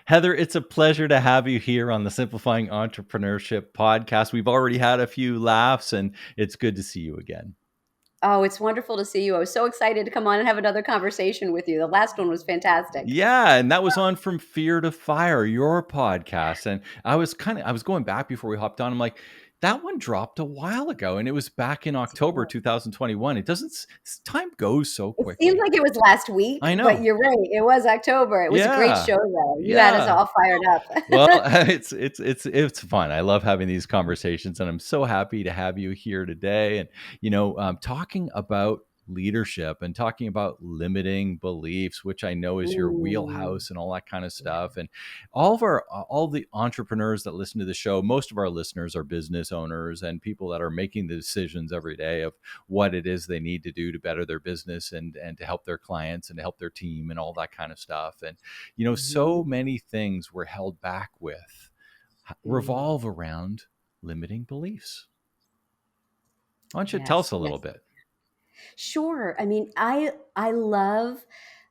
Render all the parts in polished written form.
Heather, it's a pleasure to have you here on the Simplifying Entrepreneurship Podcast. We've already had a few laughs, and it's good to see you again. Oh, it's wonderful to see you. I was so excited to come on and have another conversation with you. The last one was fantastic. Yeah, and that was on From Fear to Fire, your podcast. And I was going back before we hopped on. I'm like, that one dropped a while ago, and it was back in October 2021. It doesn't, time goes so It seems quickly. like it was last week, I but know. you're right. It was October. It was a great Yeah. show, though. You had us Yeah. all fired up. Well, it's fun. I love having these conversations, and I'm so happy to have you here today. And talking about leadership and talking about limiting beliefs, which I know is your Mm, wheelhouse and all that kind of yeah. stuff. And all the entrepreneurs that listen to the show, most of our listeners are business owners and people that are making the decisions every day of what it is they need to do to better their business and to help their clients and to help their team and all that kind of stuff. And so Mhm. many things we're held back with Mm. revolve around limiting beliefs. Why don't you tell us Yes, a little yes. bit? Sure. I mean, I love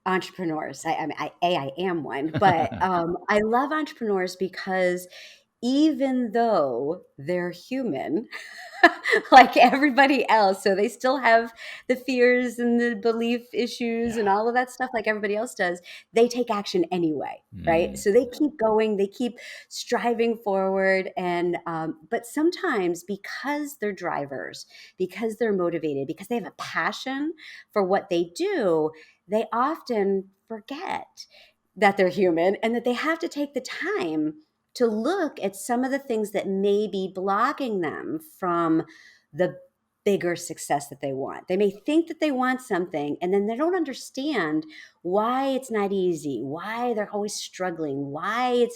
entrepreneurs. I am one, but I love entrepreneurs because even though they're human, like everybody else, so they still have the fears and the belief issues and Yeah. all of that stuff like everybody else does, they take action anyway, right? Mm, So they keep going, they keep striving forward, and but sometimes because they're drivers, because they're motivated, because they have a passion for what they do, they often forget that they're human and that they have to take the time to look at some of the things that may be blocking them from the bigger success that they want. They may think that they want something and then they don't understand why it's not easy, why they're always struggling, why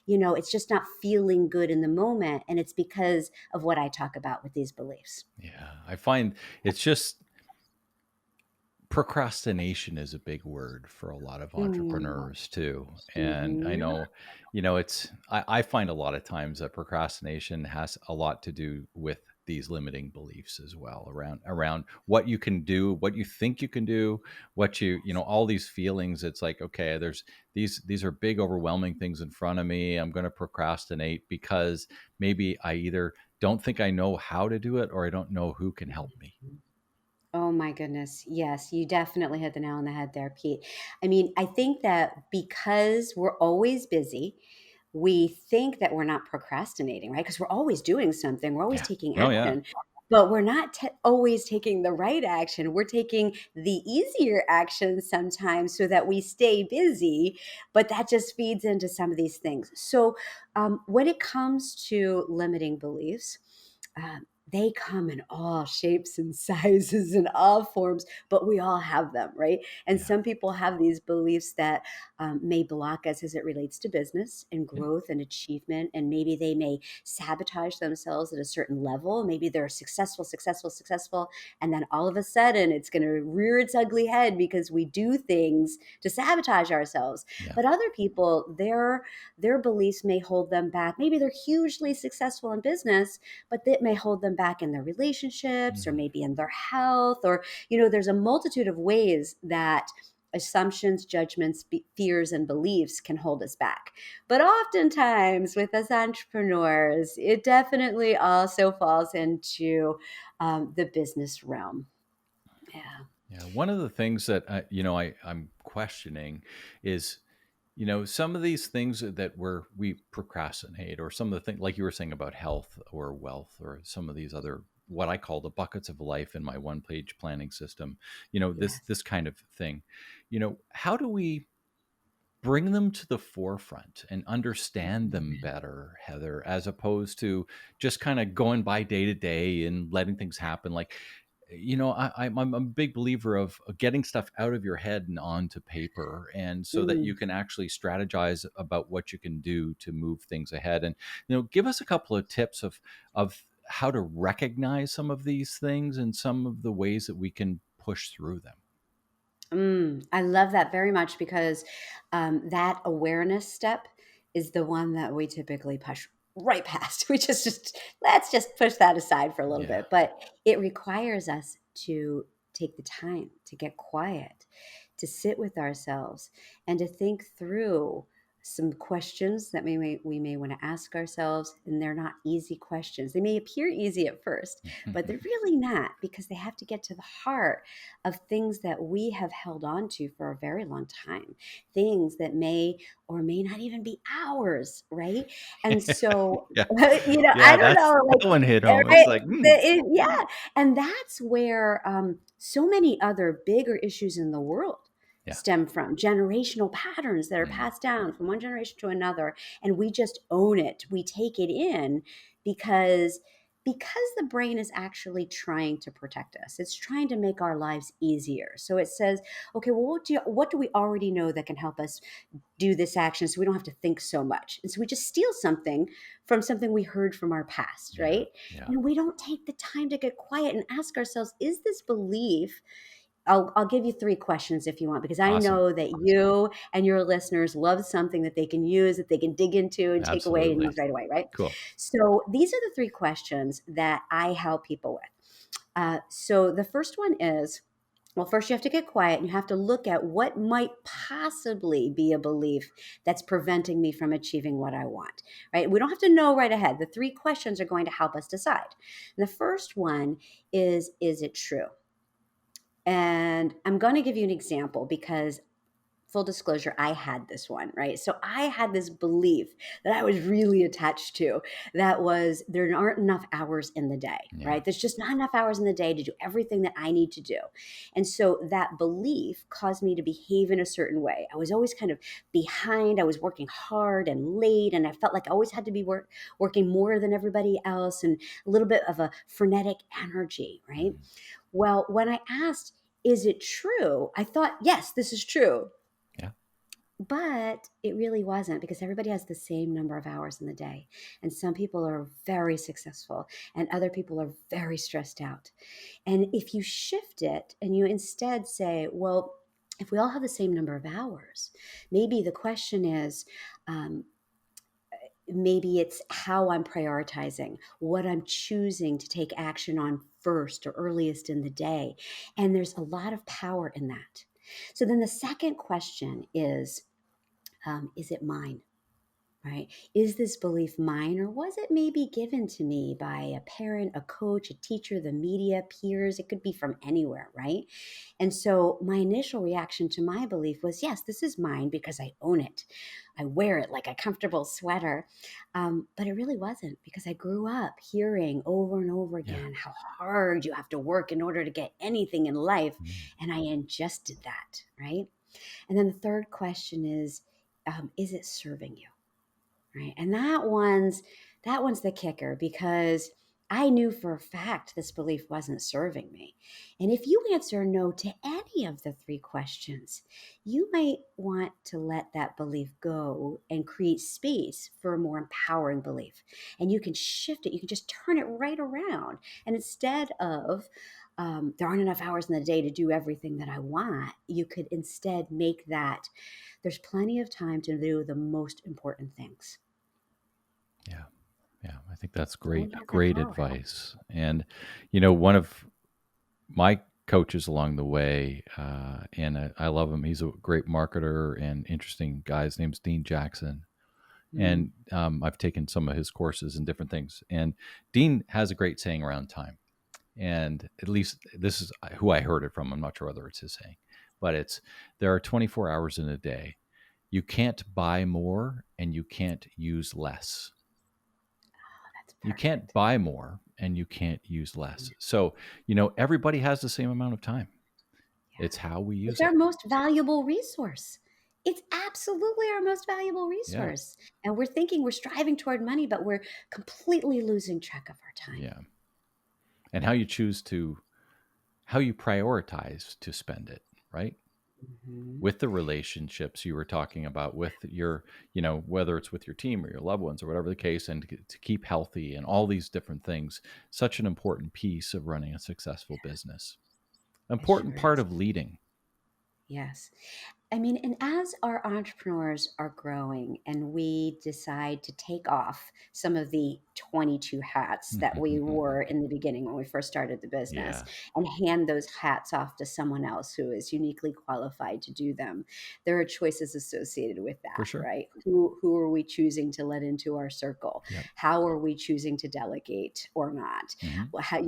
it's just not feeling good in the moment. And it's because of what I talk about with these beliefs. yeah. I find it's just procrastination is a big word for a lot of Mm. entrepreneurs too. And I Mhm. know, I find a lot of times that procrastination has a lot to do with these limiting beliefs as well around what you can do, what you think you can do, what all these feelings. It's like, okay, there's these are big overwhelming things in front of me. I'm going to procrastinate because maybe I either don't think I know how to do it or I don't know who can help me. Oh my goodness. Yes, you definitely hit the nail on the head there, Pete. I mean, I think that because we're always busy, we think that we're not procrastinating, right? Because we're always doing something, we're always Yeah. taking Oh yeah. action, but we're not always taking the right action. We're taking the easier action sometimes so that we stay busy, but that just feeds into some of these things. So, when it comes to limiting beliefs, they come in all shapes and sizes and all forms, but we all have them, right? And Yeah. some people have these beliefs that may block us as it relates to business and Yeah. growth and achievement. And maybe they may sabotage themselves at a certain level. Maybe they're successful. And then all of a sudden it's going to rear its ugly head because we do things to sabotage ourselves. Yeah. But other people, their beliefs may hold them back. Maybe they're hugely successful in business, but that may hold them back in their relationships or Mhm. maybe in their health, or there's a multitude of ways that assumptions, judgments, fears, and beliefs can hold us back. But oftentimes with us entrepreneurs, it definitely also falls into the business realm. Yeah. Yeah, one of the things that I'm questioning is, some of these things that we procrastinate, or some of the things like you were saying about health or wealth, or some of these other what I call the buckets of life in my one-page planning system. Yes. This kind of thing. How do we bring them to the forefront and understand them better, Heather, as opposed to just kind of going by day to day and letting things happen? Like, I'm a big believer of getting stuff out of your head and onto paper, and so that you Mm. can actually strategize about what you can do to move things ahead. And give us a couple of tips of how to recognize some of these things and some of the ways that we can push through them. I love that very much because that awareness step is the one that we typically push right past. We just let's just push that aside for a little Yeah. bit, but it requires us to take the time to get quiet, to sit with ourselves, and to think through some questions that we may want to ask ourselves, and they're not easy questions. They may appear easy at first, but they're really not, because they have to get to the heart of things that we have held on to for a very long time, things that may or may not even be ours, right? And so, Yeah. I Yeah, don't know, like, that one hit home. It's right? like, Yeah, and that's where so many other bigger issues in the world yeah. stem from generational patterns that are Mm. passed down from one generation to another, and we just own it, we take it in, because the brain is actually trying to protect us. It's trying to make our lives easier. So it says, okay, well, what do we already know that can help us do this action, so we don't have to think so much? And so we just steal something from something we heard from our past, Yeah. right? Yeah. And we don't take the time to get quiet and ask ourselves, is this belief? I'll give you 3 questions if you want, because I Awesome. know that you and your listeners love something that they can use, that they can dig into and take away and Absolutely. use right away, right? Cool. So these are the 3 questions that I help people with. So the first one is, well, first you have to get quiet and you have to look at what might possibly be a belief that's preventing me from achieving what I want, right? We don't have to know right ahead. The 3 questions are going to help us decide. And the first one is it true? And I'm going to give you an example, because full disclosure, I had this one, right? So I had this belief that I was really attached to, that was, there aren't enough hours in the day, Yeah. right? There's just not enough hours in the day to do everything that I need to do. And so that belief caused me to behave in a certain way. I was always kind of behind. I was working hard and late, and I felt like I always had to be working more than everybody else, and a little bit of a frenetic energy, right? Mm. Well, when I asked, is it true? I thought, yes, this is true. Yeah. But it really wasn't, because everybody has the same number of hours in the day. And some people are very successful and other people are very stressed out. And if you shift it and you instead say, well, if we all have the same number of hours, maybe the question is, um, maybe it's how I'm prioritizing, what I'm choosing to take action on first or earliest in the day. And there's a lot of power in that. So then the second question is it mine? Right? Is this belief mine, or was it maybe given to me by a parent, a coach, a teacher, the media, peers? It could be from anywhere, right? And so my initial reaction to my belief was, yes, this is mine because I own it. I wear it like a comfortable sweater. But it really wasn't, because I grew up hearing over and over Yeah. again how hard you have to work in order to get anything in life. Mm. And I ingested that, right? And then the third question is it serving you? Right. And that one's the kicker, because I knew for a fact this belief wasn't serving me. And if you answer no to any of the 3 questions, you might want to let that belief go and create space for a more empowering belief. And you can shift it, you can just turn it right around. And instead of there aren't enough hours in the day to do everything that I want, you could instead make that there's plenty of time to do the most important things. Yeah. Yeah. I think that's So great. we have that Great power. advice. And, one of my coaches along the way, and I love him. He's a great marketer and interesting guy. His name's Dean Jackson. Mm. And I've taken some of his courses and different things. And Dean has a great saying around time. And at least this is who I heard it from. I'm not sure whether it's his saying, but it's, there are 24 hours in a day. You can't buy more and you can't use less. That's You can't perfect. buy more and you can't use less. So, everybody has the same amount of time. Yeah. It's how we It's use our it. most valuable resource. It's absolutely our most valuable Yeah. resource. And we're thinking we're striving toward money, but we're completely losing track of our time. Yeah. And how you choose to, how you prioritize to spend it, right? Mhm. With the relationships you were talking about with your, whether it's with your team or your loved ones or whatever the case, and to keep healthy and all these different things, such an important piece of running a successful business. It Important sure part is. of leading. Yes. I mean, and as our entrepreneurs are growing and we decide to take off some of the 22 hats that we wore in the beginning when we first started the business Yeah, and hand those hats off to someone else who is uniquely qualified to do them, there are choices associated with for that, sure. right? Who are we choosing to let into our circle? Yep. How are we choosing to delegate or not? Hmm. Well, how,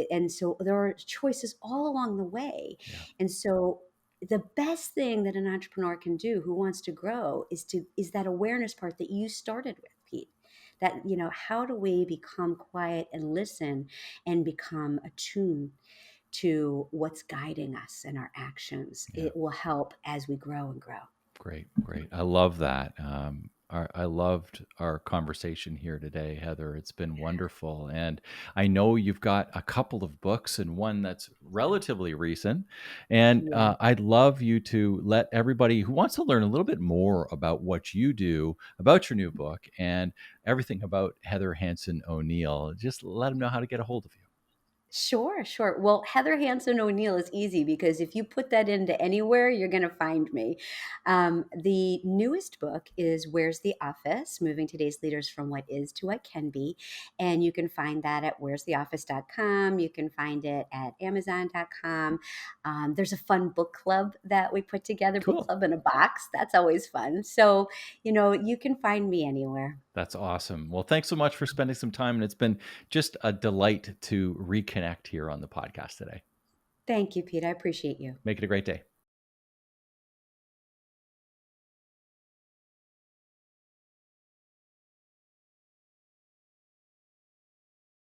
and so there are choices all along the way. Yeah. And so the best thing that an entrepreneur can do who wants to grow is that awareness part that you started with, Pete. That, how do we become quiet and listen and become attuned to what's guiding us in our actions? Yeah. It will help as we grow and grow. Great, great. I love that. I loved our conversation here today, Heather. It's been wonderful. And I know you've got a couple of books and one that's relatively recent. And Yeah. I'd love you to let everybody who wants to learn a little bit more about what you do, about your new book, and everything about Heather Hansen O'Neill, just let them know how to get a hold of you. Sure, sure. Well, Heather Hansen O'Neill is easy because if you put that into anywhere, you're going to find me. The newest book is Where's the Office? Moving Today's Leaders from What Is to What Can Be. And you can find that at where'stheoffice.com. You can find it at amazon.com. There's a fun book club that we put together, book Cool. club in a box. That's always fun. So, you can find me anywhere. That's awesome. Well, thanks so much for spending some time. And it's been just a delight to reconnect here on the podcast today. Thank you, Pete. I appreciate you. Make it a great day.